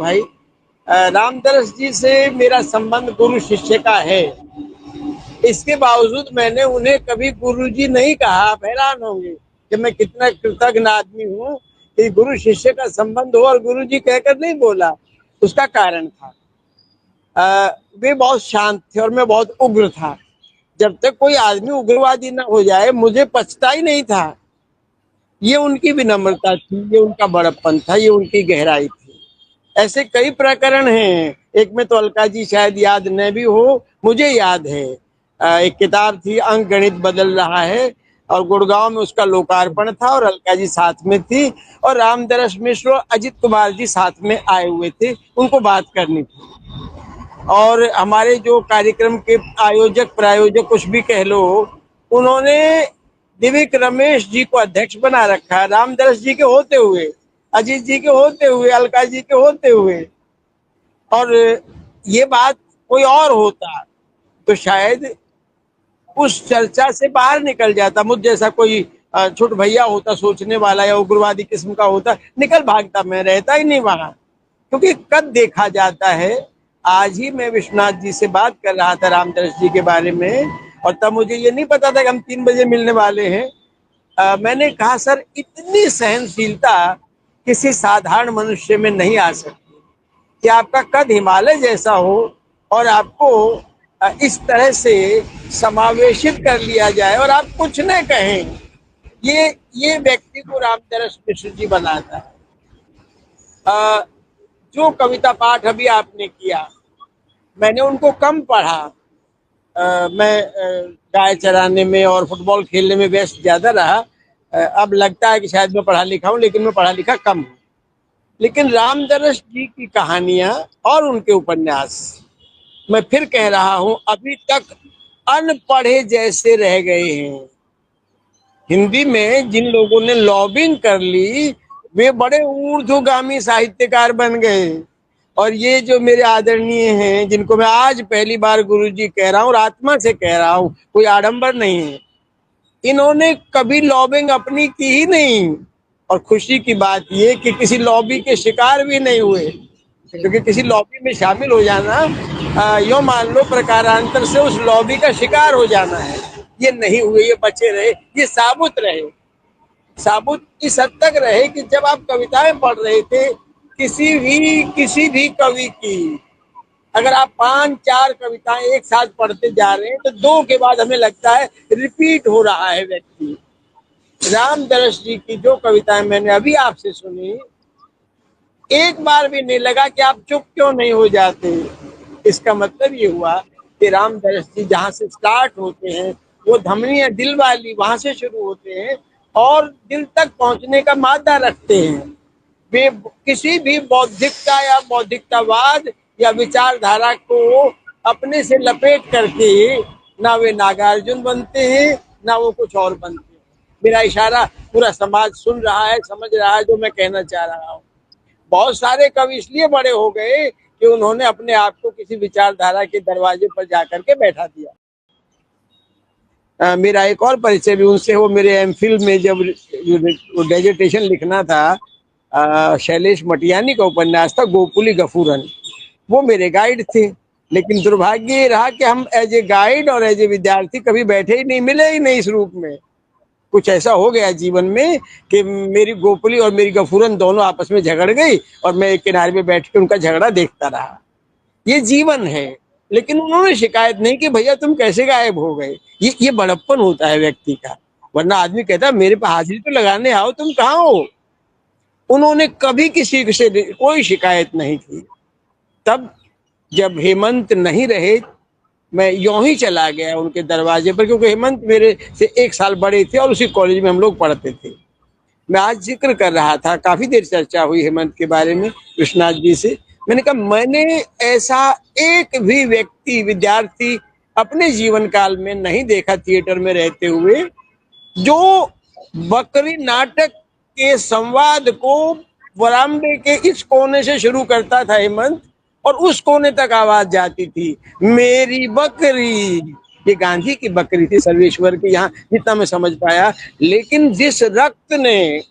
भाई, रामदरस जी से मेरा संबंध गुरु शिष्य का है। इसके बावजूद मैंने उन्हें कभी गुरुजी नहीं कहा। आप हैरान होंगे कि मैं कितना कृतज्ञ आदमी हूँ कि गुरु शिष्य का संबंध हो और गुरुजी कहकर नहीं बोला। उसका कारण था, वे बहुत शांत थे और मैं बहुत उग्र था। जब तक कोई आदमी उग्रवादी ना हो जाए मुझे पछता ही नहीं था। ये उनकी विनम्रता थी, ये उनका बड़प्पन था, ये उनकी गहराई थी। ऐसे कई प्रकरण हैं। एक में तो अलका जी शायद याद न भी हो, मुझे याद है। एक किताब थी, अंक गणित बदल रहा है, और गुड़गांव में उसका लोकार्पण था और अलका जी साथ में थी और रामदरस मिश्र और अजित कुमार जी साथ में आए हुए थे, उनको बात करनी थी। और हमारे जो कार्यक्रम के आयोजक प्रायोजक कुछ भी कह लो, उन्होंने दिव्य रमेश जी को अध्यक्ष बना रखा, रामदरस जी के होते हुए, अजीत जी के होते हुए, अलका जी के होते हुए। और ये बात कोई और होता तो शायद उस चर्चा से बाहर निकल जाता। मुझ जैसा कोई छोट भैया होता, सोचने वाला या उग्रवादी किस्म का होता, निकल भागता, मैं रहता ही नहीं वहां। क्योंकि कब देखा जाता है। आज ही मैं विश्वनाथ जी से बात कर रहा था रामदरस जी के बारे में, और तब मुझे ये नहीं पता था कि हम 3 बजे मिलने वाले हैं। मैंने कहा, सर इतनी सहनशीलता किसी साधारण मनुष्य में नहीं आ सकती कि आपका कद हिमालय जैसा हो और आपको इस तरह से समावेशित कर लिया जाए और आप कुछ न कहें। ये व्यक्ति को रामदरस मिश्र जी बनाता है। जो कविता पाठ अभी आपने किया, मैंने उनको कम पढ़ा। मैं गाय चराने में और फुटबॉल खेलने में व्यस्त ज्यादा रहा। अब लगता है कि शायद मैं पढ़ा लिखा हूँ, लेकिन मैं पढ़ा लिखा कम हूँ। लेकिन रामदरस जी की कहानियां और उनके उपन्यास, मैं फिर कह रहा हूं, अभी तक अनपढ़े जैसे रह गए हैं। हिंदी में जिन लोगों ने लॉबिंग कर ली, वे बड़े ऊर्ध्वगामी साहित्यकार बन गए। और ये जो मेरे आदरणीय हैं, जिनको मैं आज पहली बार गुरुजी कह रहा हूँ और आत्मा से कह रहा हूँ, कोई आडंबर नहीं है, इन्होंने कभी लॉबिंग अपनी की ही नहीं। और खुशी की बात ये कि किसी लॉबी के शिकार भी नहीं हुए, क्योंकि किसी लॉबी में शामिल हो जाना यो मान लो प्रकारांतर से उस लॉबी का शिकार हो जाना है। ये नहीं हुए, ये बचे रहे, ये साबुत रहे। साबुत इस हद तक रहे कि जब आप कविताएं पढ़ रहे थे, किसी भी कवि की अगर आप 5-4 कविताएं एक साथ पढ़ते जा रहे हैं तो 2 के बाद हमें लगता है रिपीट हो रहा है व्यक्ति। रामदरस जी की जो कविताएं मैंने अभी आपसे सुनी, एक बार भी नहीं लगा कि आप चुप क्यों नहीं हो जाते। इसका मतलब ये हुआ कि रामदरस जी जहाँ से स्टार्ट होते हैं, वो धमनियां दिल वाली वहां से शुरू होते हैं और दिल तक पहुंचने का मादा रखते हैं। वे किसी भी बौद्धिकता या बौद्धिकतावाद या विचारधारा को अपने से लपेट करके ना वे नागार्जुन बनते हैं, ना वो कुछ और बनते हैं। मेरा इशारा पूरा समाज सुन रहा है, समझ रहा है जो मैं कहना चाह रहा हूँ। बहुत सारे कवि इसलिए बड़े हो गए कि उन्होंने अपने आप को किसी विचारधारा के दरवाजे पर जाकर के बैठा दिया। मेरा एक और परिचय भी उनसे, वो मेरे एमफिल में जब डेजर्टेशन लिखना था, शैलेश मटियानी का उपन्यास था गोकुली गफूरन, वो मेरे गाइड थे। लेकिन दुर्भाग्य ये रहा कि हम एज ए गाइड और एज ए विद्यार्थी कभी बैठे ही नहीं, मिले ही नहीं इस रूप में। कुछ ऐसा हो गया जीवन में कि मेरी गोपुली और मेरी गफूरन दोनों आपस में झगड़ गई और मैं एक किनारे पे बैठ के उनका झगड़ा देखता रहा। ये जीवन है। लेकिन उन्होंने शिकायत नहीं कि भैया तुम कैसे गायब हो गए। ये बड़प्पन होता है व्यक्ति का। वरना आदमी कहता है मेरे पे हाजिरी तो लगाने आओ, तुम कहाँ हो। उन्होंने कभी किसी से कोई शिकायत नहीं की। तब जब हेमंत नहीं रहे, मैं यूं ही चला गया उनके दरवाजे पर, क्योंकि हेमंत मेरे से 1 साल बड़े थे और उसी कॉलेज में हम लोग पढ़ते थे। मैं आज जिक्र कर रहा था, काफी देर चर्चा हुई हेमंत के बारे में विश्वनाथ जी से। मैंने कहा मैंने ऐसा एक भी व्यक्ति विद्यार्थी अपने जीवन काल में नहीं देखा थिएटर में रहते हुए जो बकरी नाटक के संवाद को बरामदे के इस कोने से शुरू करता था हेमंत, और उस कोने तक आवाज जाती थी, मेरी बकरी। ये गांधी की बकरी थी, सर्वेश्वर की, यहाँ जितना मैं समझ पाया। लेकिन जिस रक्त ने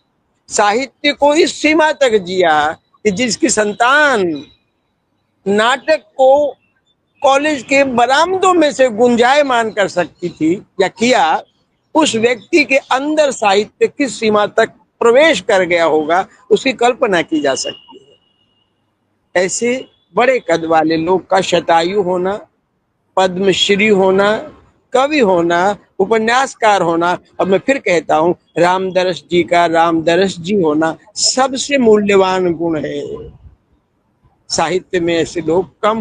साहित्य को इस सीमा तक जिया, कि जिसकी संतान नाटक को कॉलेज के बरामदों में से गुंजायमान कर सकती थी या किया, उस व्यक्ति के अंदर साहित्य किस सीमा तक प्रवेश कर गया होगा उसकी कल्पना की जा सकती है। ऐसे बड़े कद वाले लोग का शतायु होना, पद्मश्री होना, कवि होना, उपन्यासकार होना, और मैं फिर कहता हूं रामदरस जी का रामदरस जी होना सबसे मूल्यवान गुण है। साहित्य में ऐसे लोग कम